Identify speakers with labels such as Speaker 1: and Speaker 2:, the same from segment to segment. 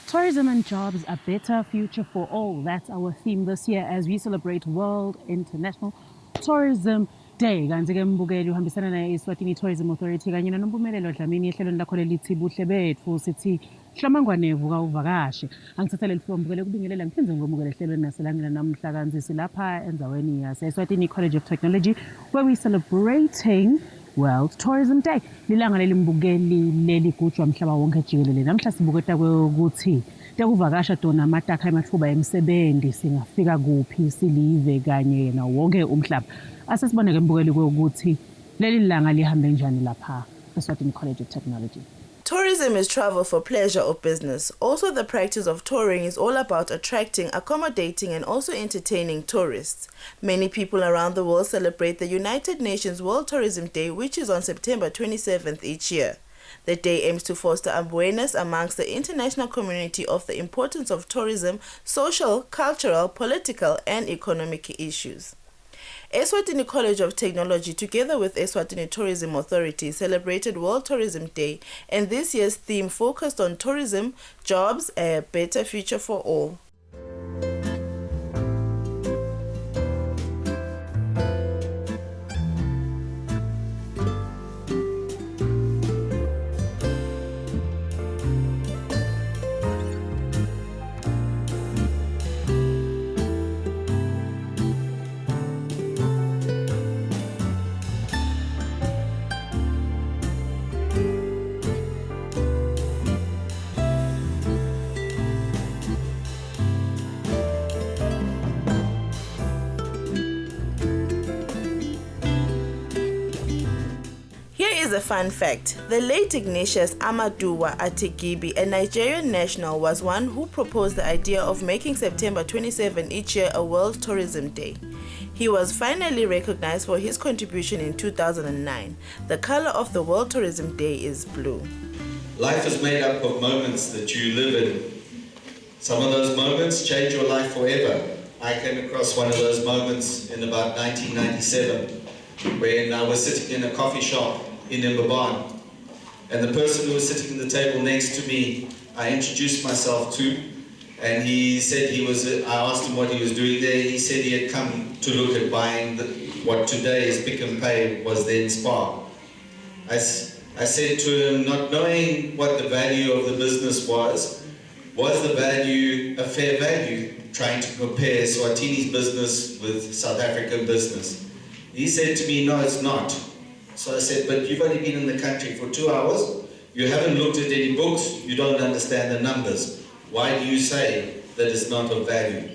Speaker 1: Tourism and jobs, a better future for all. That's our theme this year as we celebrate World International Tourism Day. Kanti-ke mbukeli uhambisana ne-Eswatini Tourism Authority kanye noNompumelelo Dlamini ehlelweni lakho lelithi Buhle Betfu sithi hlamangwane vuka uvakashe. Angithatha leli thuba mbukele kubingelela ngiphinze ngomukele ehlelweni naselangeni namhla kanti silapha endzaweni yase-Eswatini College of Technology where we celebrating World Tourism Day. Lilanga lelimbukeli leligujwa mhlaba wonke jikelele. Namhla sibuketa ukuthi tekuvakasha tona amataka emathuba emsebenzi singafika kuphi silive kanye nawo wonke umhlaba. Asesiboneke mbukeli ukuthi leli langa lihambe njani lapha eSwatini College of Technology.
Speaker 2: Tourism is travel for pleasure or business. Also, the practice of touring is all about attracting, accommodating, and also entertaining tourists. Many people around the world celebrate the United Nations World Tourism Day, which is on September 27th each year. The day aims to foster awareness amongst the international community of the importance of tourism, social, cultural, political, and economic issues. Eswatini College of Technology, together with Eswatini Tourism Authority, celebrated World Tourism Day, and this year's theme focused on tourism, jobs, a better future for all. Here's a fun fact. The late Ignatius Amaduwa Ategibi, a Nigerian national, was one who proposed the idea of making September 27 each year a World Tourism Day. He was finally recognized for his contribution in 2009. The color of the World Tourism Day is blue.
Speaker 3: Life is made up of moments that you live in. Some of those moments change your life forever. I came across one of those moments in about 1997 when I was sitting in a coffee shop in Mbabane, and the person who was sitting at the table next to me, I introduced myself to, and he said I asked him what he was doing there. He said he had come to look at buying what today is Pick and Pay, was then Spar. I said to him, not knowing what the value of the business was the value a fair value, trying to compare Eswatini's business with South African business? He said to me, no, it's not. So I said, but you've only been in the country for 2 hours, you haven't looked at any books, you don't understand the numbers. Why do you say that it's not of value?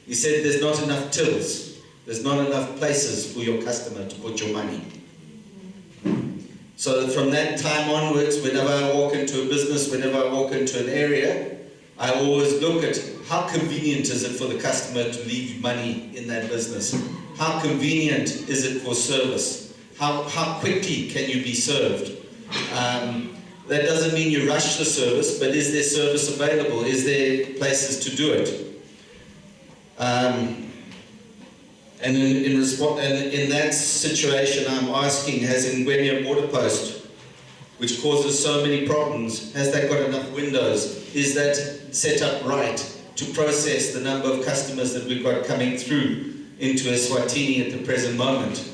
Speaker 3: He said, there's not enough tills, there's not enough places for your customer to put your money. So from that time onwards, whenever I walk into a business, whenever I walk into an area, I always look at how convenient is it for the customer to leave money in that business? How convenient is it for service? How quickly can you be served? That doesn't mean you rush the service, but is there service available? Is there places to do it? And in that situation, I'm asking, has Ngwenya border post, which causes so many problems, has that got enough windows? Is that set up right to process the number of customers that we've got coming through into Eswatini at the present moment?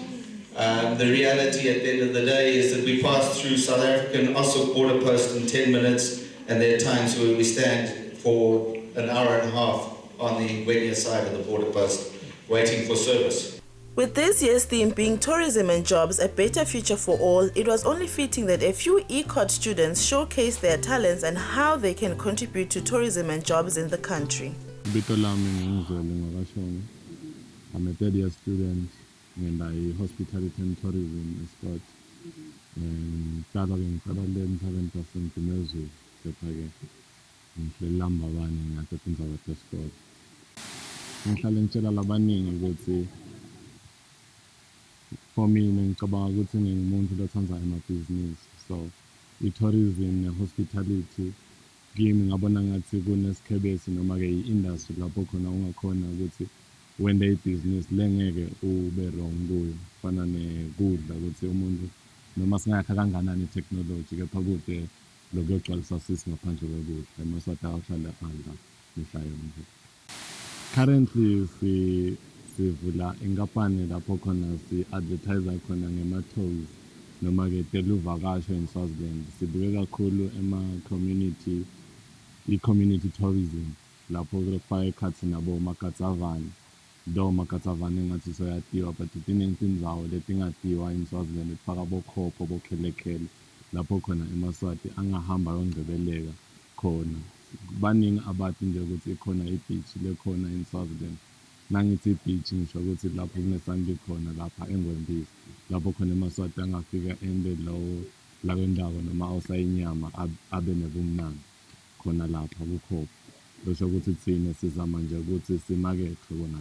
Speaker 3: The reality at the end of the day is that we pass through South African Oslo border post in 10 minutes, and there are times where we stand for an hour and a half on the Ngwenya side of the border post, waiting for service.
Speaker 2: With this year's theme being tourism and jobs, a better future for all, it was only fitting that a few ECOT students showcase their talents and how they can contribute to tourism and jobs in the country.
Speaker 4: I'm a third year student and I hospitality and tourism sport. And I'm 7% Mezu, Sepage, and Lamba Banning at the Pinta sport. And Chalenchela Labanning, I would say, for me, in Kabagutin and Monte Tanzania business. So, the tourism and hospitality, gaming, Abananga, goodness, cabins in Omagay industry, Laboko, Naunga Corner, would say. When they business lengeke ube wrong kuyo fana nekudla ukuthi umuntu noma singakha kangakanani technology kepha kude lokuyogcwalisa sisi ngaphandle kokudla emaswati awahlala adla mihla yonke. Currently sivula inkampani lapho khona si-advertise khona ngema-tours noma-ke teluvakasho in Swaziland. Sibuke kakhulu ema-community, i-community tourism lapho kufaka ekhathi nabo Makatsavani. Though Makatsavani engathi soyatiwa, but tiningi tindzawo letingatiwa in Swaziland kufaka bokhokho bokhelekele lapho khona emaswati angahamba yongcebeleka khona. Baningi abathi nje ukuthi ikhona i-beach lekhona in Swaziland. Nangithi i-beach ngisho ukuthi lapho kunesandi khona lapha eNgwembisi lapho khona emaswati angafika ende lowo lakwendawo noma awusayinyama abe nebumnandi khona lapha kukhopha. Besho ukuthi thina sizama nje ukuthi simakethe kona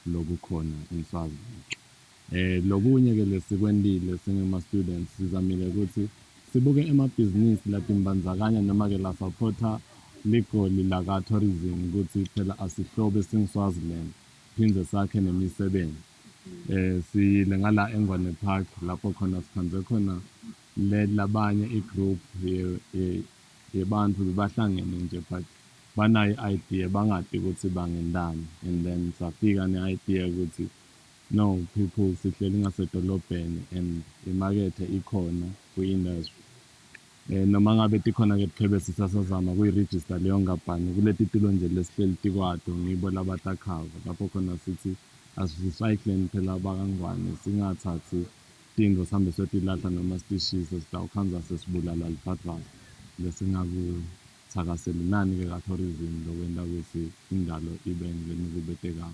Speaker 4: lokhu khona in Swaziland. Lokunye-ke lesikwendile singema-students sizamile ukuthi sibuke emabhizinisi latimbandzakanya noma-ke la-supporter ligoli laka-tourism ukuthi phela asihlobe sing-Swaziland phindze sakhe nemisebenzi. Siyile ngala eNgwane Park lapho khona sikhanze khona labanye i-group yebantu bahlangene nje but banayo i-idea bangadi ukuthi bangendani, and then safika ne-idea ukuthi no people sihleli ngasedolobheni and imakethe ikhona kwi-industry. Noma ngabe tikhona-ke tikhebe sisasazama kuyi-register leyo nkampani kuleti tilo nje lesihleli tikwato ngibo labatakhava lapho khona sithi asicycleni phela bakangwane singathathi tindlu sihambe siyotilahla noma sitishise sitawukhanza sesibulala libhadlala lesingakuthakasela inani-ke ka-tourism lokwenta ukuthi indalo ibe ngenikubetekayo.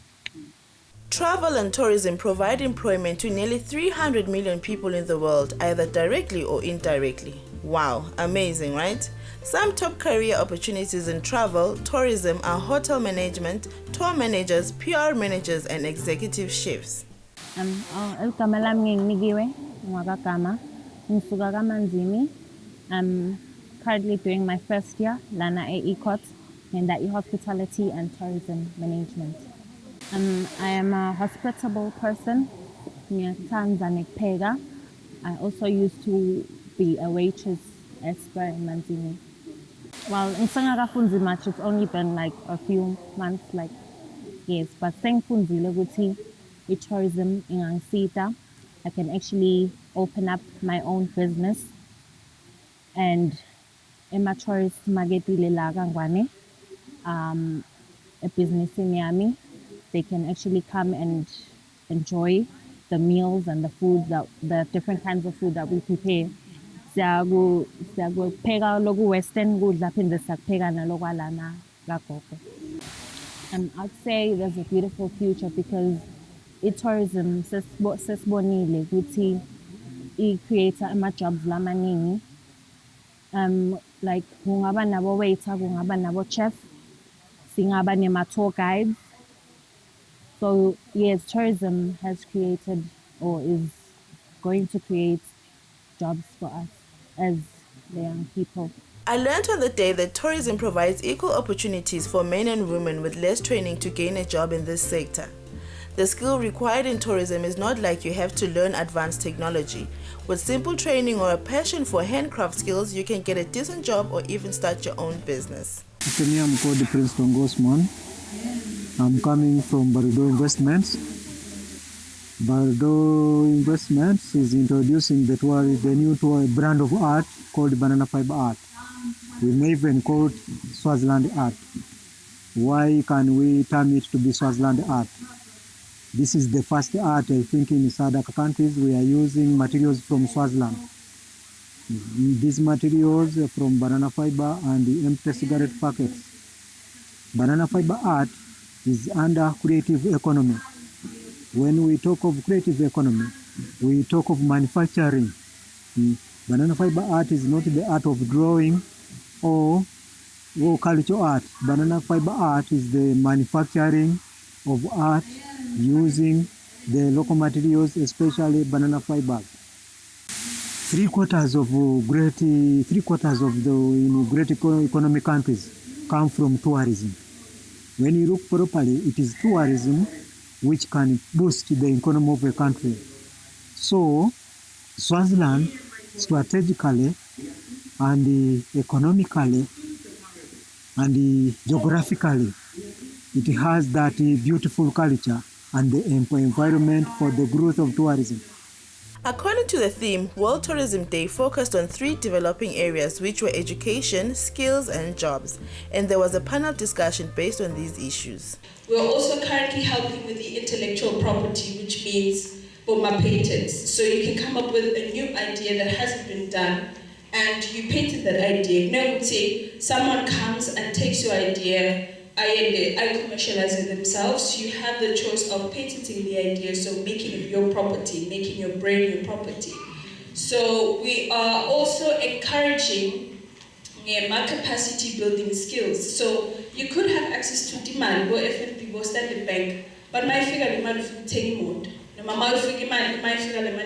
Speaker 2: Travel and tourism provide employment to nearly 300 million people in the world, either directly or indirectly. Wow, amazing, right? Some top career opportunities in travel, tourism are hotel management, tour managers, PR managers, and executive chefs.
Speaker 5: Igama lami nginikiwe ngwakagama ngisuka kaManzini. I'm currently doing my first year lana e-Ecot in the hospitality and tourism management. I am a hospitable person. Ngiyathanda nekupheka. I also used to be a waitress at Spur in Manzini. Well, ngisengakafunzi much, it's only been like a few months, like yes, but sengifunzile ukuthi tourism ingangisita. I can actually open up my own business, and ema tourist marketile la kaNgwane a business in yami, they can actually come and enjoy the meals and the food, the different kinds of food that we prepare. Siyakupheka loku western kudla phinde siyakupheka nalokwalana kagogo. I'd say there's a beautiful future because tourism sesibonile ukuthi creates ama-jobs lamaningi. Like kungaba nabo waiter, kungaba nabo chef, singaba nema-tour guides. So yes, tourism has created or is going to create jobs for us as the young people.
Speaker 2: I learned on the day that tourism provides equal opportunities for men and women with less training to gain a job in this sector. The skill required in tourism is not like you have to learn advanced technology. With simple training or a passion for handcraft skills, you can get a decent job or even start your own business.
Speaker 6: I'm called Princeton Gosman. I'm coming from Bardo Investments. Bardo Investments is introducing the new brand of art called banana fiber art. We may even call it Swaziland art. Why can we term it to be Swaziland art? This is the first art, I think, in SADC countries. We are using materials from Swaziland. These materials are from banana fiber and the empty cigarette packets. Banana fiber art is under creative economy. When we talk of creative economy, we talk of manufacturing. Banana fiber art is not the art of drawing or culture art. Banana fiber art is the manufacturing of art using the local materials, especially banana fibers. Three quarters of the great economic countries come from tourism. When you look properly, it is tourism which can boost the economy of a country. So, Swaziland strategically and economically and geographically. It has that beautiful culture and the environment for the growth of tourism.
Speaker 2: According to the theme, World Tourism Day focused on 3 developing areas, which were education, skills, and jobs, and there was a panel discussion based on these issues.
Speaker 7: We're also currently helping with the intellectual property, which means patents. So you can come up with a new idea that hasn't been done, and you patent that idea. Now, would say someone comes and takes your idea, I commercialize it themselves. You have the choice of patenting the idea, so making it your property, making your brain your property. So we are also encouraging capacity building skills. So you could have access to demand, or if it was Standard Bank, but my figure demand of taking mode. My figure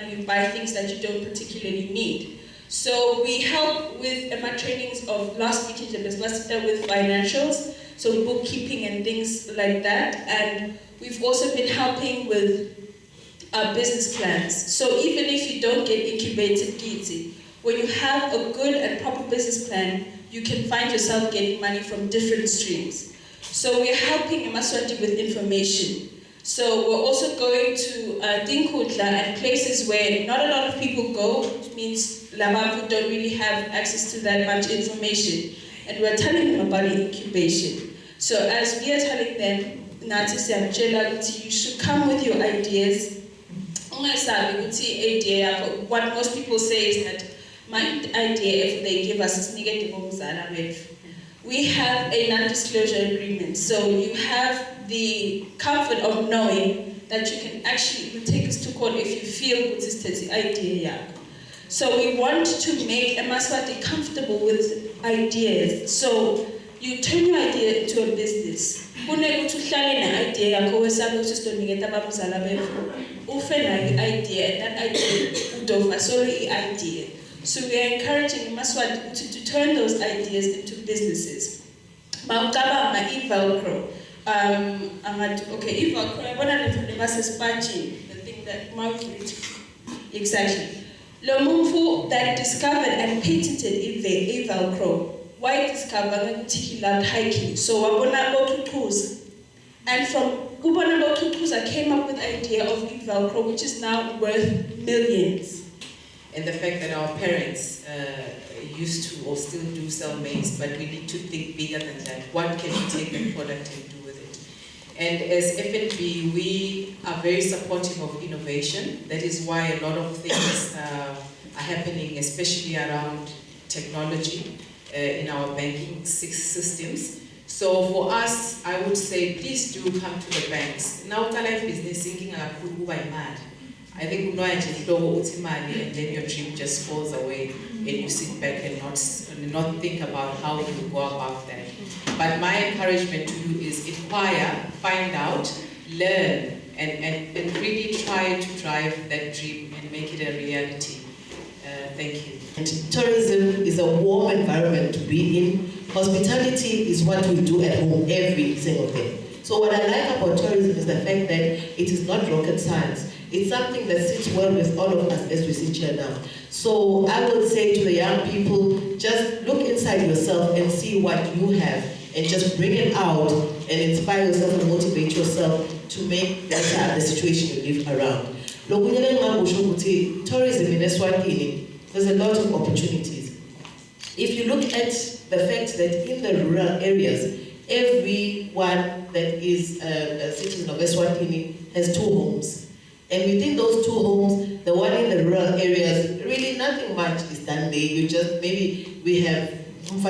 Speaker 7: you buy things that you don't particularly need. So we help with trainings of last week in with financials, so bookkeeping and things like that. And we've also been helping with business plans. So even if you don't get incubated Giti, when you have a good and proper business plan, you can find yourself getting money from different streams. So we're helping Eswatini with information. So we're also going to Dinkutla and places where not a lot of people go, which means Lamapu don't really have access to that much information. And we're telling them about incubation. So as we are telling them, you should come with your ideas. What most people say is that my idea, if they give us, is negative. We have a non-disclosure agreement, so you have the comfort of knowing that you can actually take us to court if you feel this is the idea. So we want to make Eswatini comfortable with ideas. So you turn your idea into a business. Idea, and that idea. So we are encouraging Eswatini to turn those ideas into businesses. Velcro. Okay, Velcro, I want to the thing that exactly. Lomufu that discovered and patented Velcro. Why discovered he loved hiking? So I want to go to cruise. And from Ubona to cruise, I came up with the idea of Velcro, which is now worth millions.
Speaker 8: And the fact that our parents used to or still do sell maize, but we need to think bigger than that. What can we take the product and do with it? And as FNB, we are very supportive of innovation. That is why a lot of things are happening, especially around technology in our banking systems. So for us, I would say, please do come to the banks. Now, life business thinking mad. I think and then your dream just falls away and you sit back and not think about how you go about that. But my encouragement to you is inquire, find out, learn, and really try to drive that dream and make it a reality. Thank you.
Speaker 9: And tourism is a warm environment to be in. Hospitality is what we do at home every single day. So what I like about tourism is the fact that it is not rocket science. It's something that sits well with all of us as we sit here now. So I would say to the young people, just look inside yourself and see what you have and just bring it out and inspire yourself and motivate yourself to make better the situation you live around. Tourism in Eswatini, there's a lot of opportunities. If you look at the fact that in the rural areas, everyone that is a citizen of Eswatini has 2 homes. And within those 2 homes, the one in the rural areas, really nothing much is done there. You just, maybe we have and so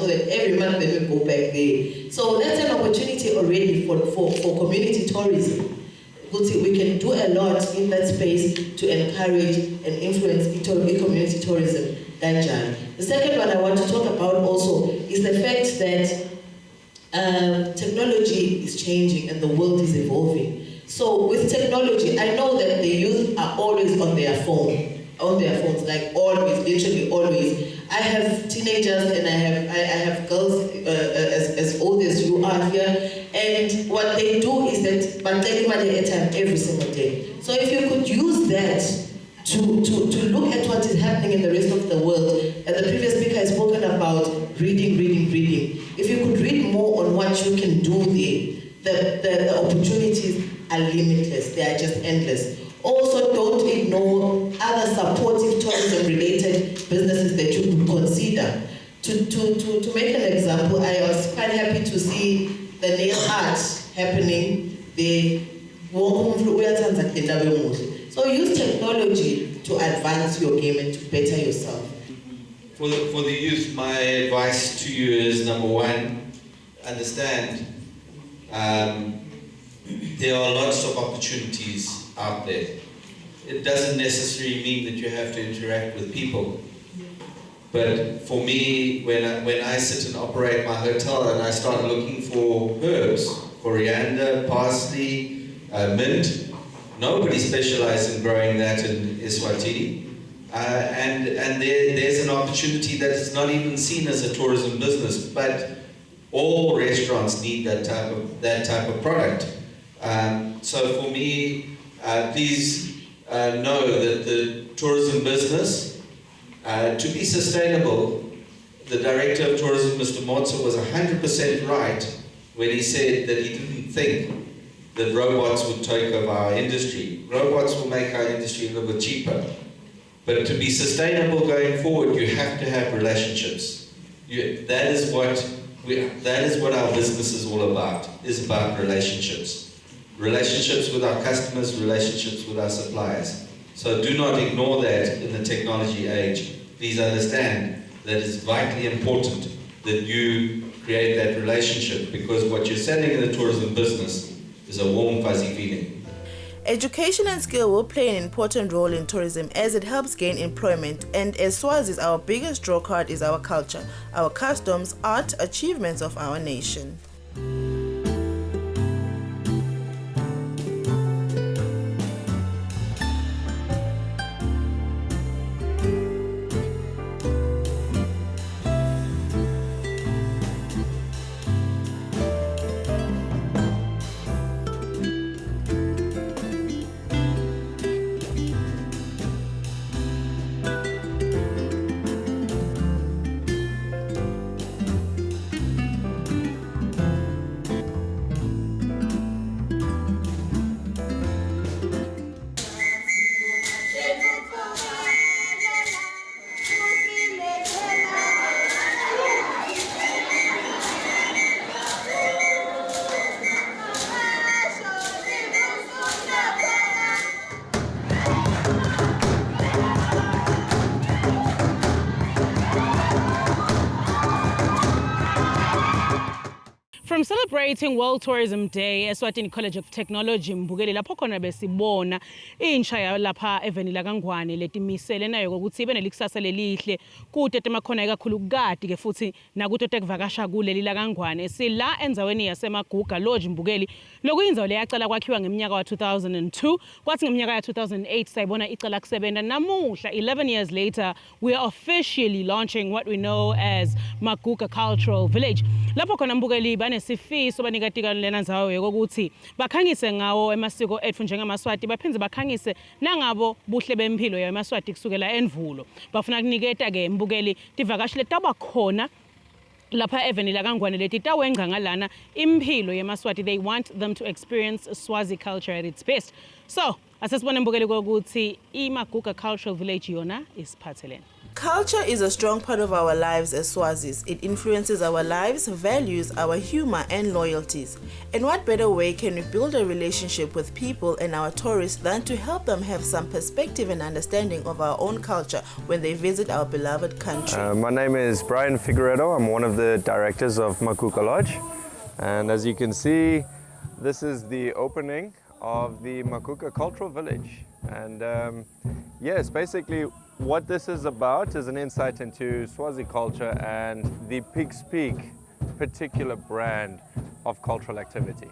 Speaker 9: that every month they will go back there. So that's an opportunity already for community tourism. We can do a lot in that space to encourage and influence community tourism. The second one I want to talk about also is the fact that technology is changing and the world is evolving. So with technology, I know that the youth are always on their phones, like always, literally always. I have teenagers and I have girls as old as you are here, and what they do is that they take money at a time every single day. So if you could use that to look at what is happening in the rest of the world. And the previous speaker has spoken about reading. If you could read more on what you can do there, the opportunities are limitless. They are just endless. Also, don't ignore other supportive tourism-related businesses that you could consider. To make an example, I was quite happy to see the nail art happening there. So use technology to advance your game and to better yourself.
Speaker 3: For the youth, my advice to you is, number one, understand there are lots of opportunities out there. It doesn't necessarily mean that you have to interact with people. But for me, when I sit and operate my hotel and I start looking for herbs, coriander, parsley, mint, nobody specializes in growing that in Eswatini. And there's an opportunity that is not even seen as a tourism business, but all restaurants need that type of product. So for me, please know that the tourism business, to be sustainable, the director of tourism, Mr. Motso, was 100% right when he said that he didn't think that robots would take over our industry. Robots will make our industry a little bit cheaper. But to be sustainable going forward, you have to have relationships. That is what our business is all about, is about relationships. Relationships with our customers, relationships with our suppliers. So do not ignore that in the technology age. Please understand that it's vitally important that you create that relationship, because what you're selling in the tourism business is a warm, fuzzy feeling.
Speaker 2: Education and skill will play an important role in tourism as it helps gain employment, and as Swazis, our biggest draw card is our culture, our customs, art, achievements of our nation.
Speaker 1: From celebrating World Tourism Day, Eswatini College of Technology Mbukeli lapho khona besibona intsha yalapha eveni laKangwane letimisele nayo ukuthi ibe nelikusasa lelihle kude temakhona kakhulu kade ke futhi nakuto tekuvakasha kuleli laKangwane. Sila endzaweni yasemaguga Lodge Mbukeli lokuyindzawo leyacala kwakhiwa ngeminyaka wa 2002 kwathi ngeminyaka ya 2008 sayibona icala kusebenza. Namuhla 11 years later we are officially launching what we know as Maguga Cultural Village. Lapho khona Mbukeli sifiso banikatikana lena ndzawo yokuthi bakhangise ngawo emasiko ethu njengamaswati, baphindze bakhangise nangabo buhle bempilo yamaswati kusukela envulo. Bafuna kuniketa ke Mbukeli tivakashi letaba khona lapha eveni laKangwane leti tawenga ngalana impilo yemaswati. They want them to experience Swazi culture at its best. So asesibone Mbukeli ukuthi iMaguga Cultural Village yona isiphathelene.
Speaker 2: Culture is a strong part of our lives as Swazis. It influences our lives, values, our humor and loyalties. And what better way can we build a relationship with people and our tourists than to help them have some perspective and understanding of our own culture when they visit our beloved country.
Speaker 10: My name is Brian Figueredo. I'm one of the directors of Maguga Lodge. And as you can see, this is the opening of the Maguga Cultural Village. And yes, basically what this is about is an insight into Swazi culture and the Pig's Peak particular brand of cultural activity.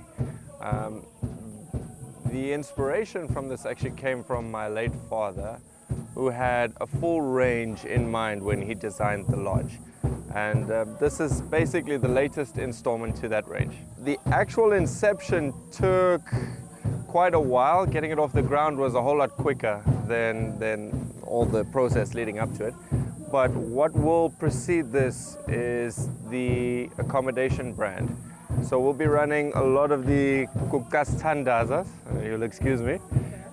Speaker 10: The inspiration from this actually came from my late father, who had a full range in mind when he designed the lodge. And this is basically the latest installment to that range. The actual inception took quite a while. Getting it off the ground was a whole lot quicker than all the process leading up to it. But what will precede this is the accommodation brand. So we'll be running a lot of the kukastandazas, you'll excuse me,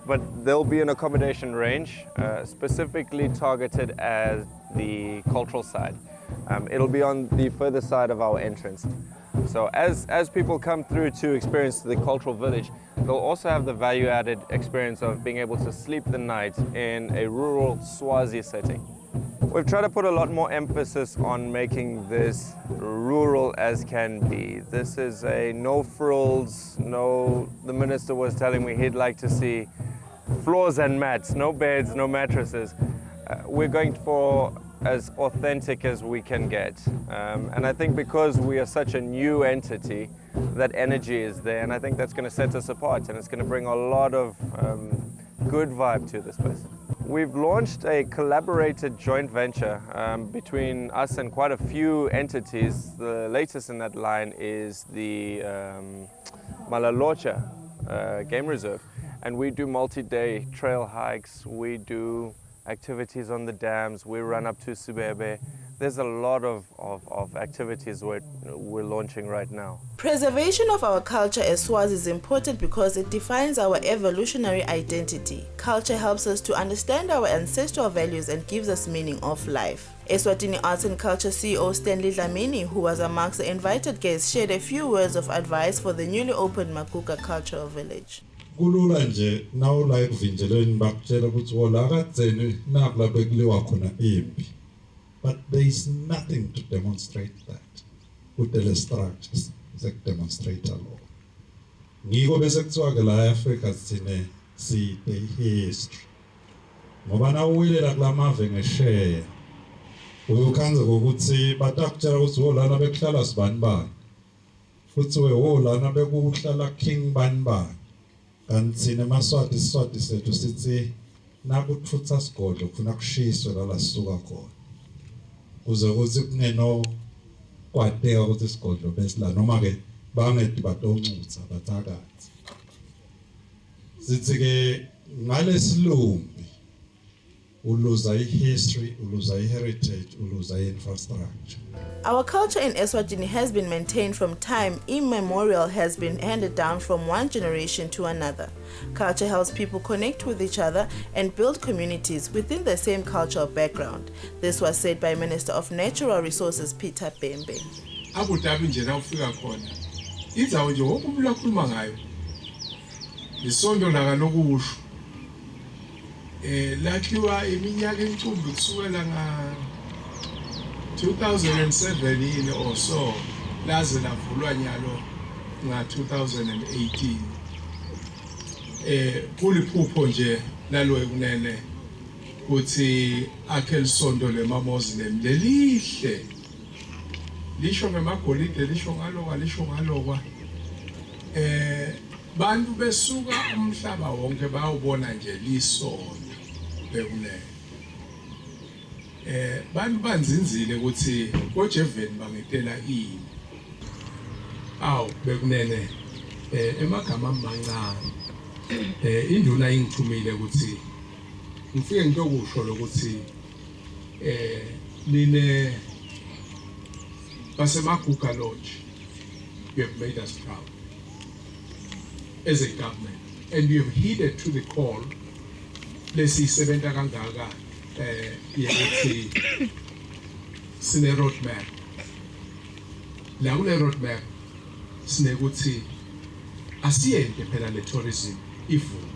Speaker 10: but there'll be an accommodation range specifically targeted as the cultural side. It'll be on the further side of our entrance. So as people come through to experience the cultural village, they'll also have the value-added experience of being able to sleep the night in a rural Swazi setting. We've tried to put a lot more emphasis on making this rural as can be. This is a no frills, the minister was telling me he'd like to see floors and mats, no beds, no mattresses. We're going for as authentic as we can get. And I think because we are such a new entity, that energy is there, and I think that's going to set us apart, and it's going to bring a lot of good vibe to this place. We've launched a collaborated joint venture between us and quite a few entities. The latest in that line is the Malalocha Game Reserve, and we do multi-day trail hikes, we do activities on the dams, we run up to Subebe. There's a lot of activities we're launching right now.
Speaker 2: Preservation of our culture as Swazi is important because it defines our evolutionary identity. Culture helps us to understand our ancestral values and gives us meaning of life. Eswatini Arts and Culture CEO Stanley Dlamini, who was amongst the invited guests, shared a few words of advice for the newly opened Makuka Cultural Village.
Speaker 11: Kulula nje nawula ekuvinjeleni bakutshela ukuthi wona akadzeni nakula bekuliwa khona impi. But there is nothing to demonstrate that with the structures that demonstrate a law. Ngiko bese kuthiwa ke la eAfrika sine side history. Ngoba nawuwilela kulamave ngesheya uyokhanza ukuthi batakutshela ukuthi wolana bekuhlala sibani bani. Futhi wolana bekuhlala king bani bani. Kanti sine maswati iswati sethu sithi nakuthutha sigodlo kufuna kushiswe la sisuka khona. Uze ukuthi kungeno kwateka ukuthi isigodlo besila noma ke bangedi batoncutha bathakathi. Sithi ke ngalesilumbi uluza history, uluza heritage, uluza infrastructure.
Speaker 2: Our culture in Eswatini has been maintained from time immemorial, has been handed down from one generation to another. Culture helps people connect with each other and build communities within the same cultural background. This was said by Minister of Natural Resources Peter Bembe.
Speaker 12: Abu Dhabi nje nawufika khona indzawo nje wonke umuntu akhuluma ngayo lisondo lakanokusho lakhiwa iminyaka encumbi kusukela nga 2007 yini or so laze lavulwa nyalo nga 2018 kuliphupho nje lalo ekunene ukuthi akhe lisondo lemamuslim lelihle lisho ngemagolide lisho ngalokwa bantu besuka umhlaba wonke bayobona nje lisondo bekunene bantu banzinzile ukuthi koJeveni bangitela ini bekunene emagama amancane induna ingithumile ukuthi ngifike ngiyokusho lokuthi line basemaguga lodge, you have made us proud as a government, and you have heeded to the call. Lesisebenza kangaka yokuthi sine roadmap. La kule roadmap sine ukuthi asiyende phela le tourism ivume.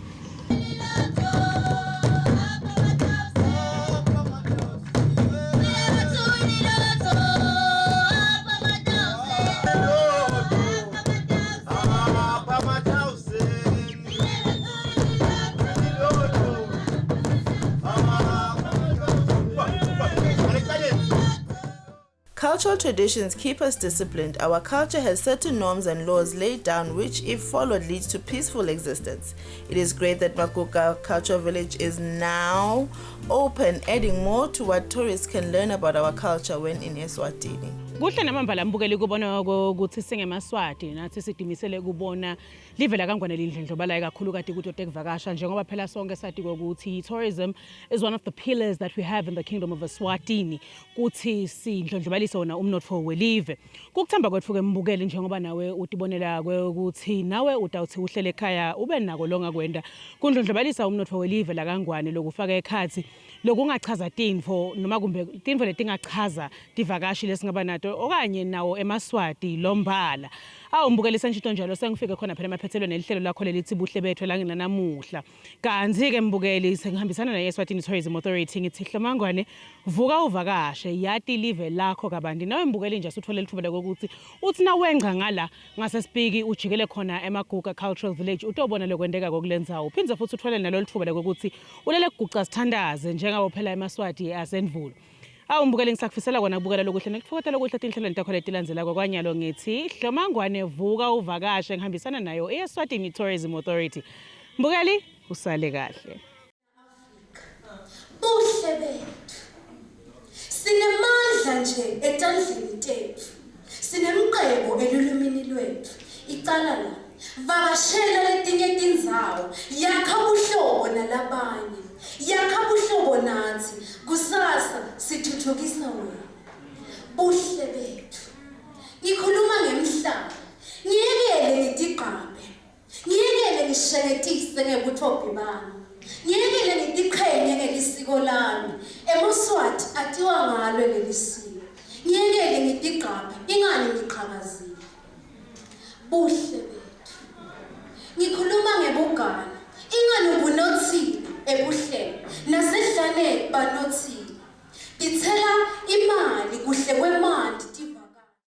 Speaker 2: Cultural traditions keep us disciplined. Our culture has certain norms and laws laid down which, if followed, leads to peaceful existence. It is great that Makuka Cultural Village is now open, adding more to what tourists can learn about our culture when in Eswatini.
Speaker 1: Kuhle namambala mbukeli kubona ukuthi singemaswati nathi sidimisele kubona live la kangwane lindlondlobalayo kakhulu kade kuthi otekuvakasha njengoba phela sonke sathi ukuthi tourism is one of the pillars that we have in the kingdom of Eswatini kuthi sindlondlobalise wona umnotfo welive. Kukuthamba kwethu ke mbukeli njengoba nawe utibonela ukuthi nawe utawuthi uhlele ekhaya ube nako longa kwenda kundlondlobalisa umnotfo welive la kangwane lokufaka ekhathi lokungachaza tinfo noma kumbe tinfo letingachaza divakashi lesingaba nato okanye nawo emaswati lombala awumbukelisa nje njalo sengifike khona phela emaphethelweni nelihlelo lakho lelithi Buhle bethu la nginanamuhla kanzi ke mbukeli sengihambisana na Eswatini Tourism Authority ngithi Hlomangwane vuka uvakashe yati live lakho kabandi nawe mbukeli nje usuthola lithuba lokuthi uthi nawenqa ngala ngasesipiki ujikele khona eMaguga Cultural Village utobona lokwendeka kokulendzawo uphindze futhi uthole nalo lithuba lokuthi ulele kuguca sithandaze njengabo phela emaswati asendvulo awumbukeli ngisakufisela kona kubukela lokuhle nekufokotela lokuhle tinhlelo ntakho letilandzela kwanyalo ngithi Hlomangwane vuka uvakashe ngihambisana nayo eSwatini Tourism Authority mbukeli usale kahle
Speaker 13: Buhle bethu sinemandla nje etandleni tethu sinemqebo elulumini lwethu icala la vakashela letinye tindzawo yakha buhlobo nalabanye yakha buhlobo nathi kusasa sithuthukisa wena Buhle bethu ngikhuluma ngemhlaba ngiyekele ngitiqabe ngiyekele ngishengetise ngebutfophi bami ngiyekele ngitiqhenye ngelisiko lami eMswati atiwa ngalo lelisiko ngiyekele ngitiqabe ingani ngiqhakazile Buhle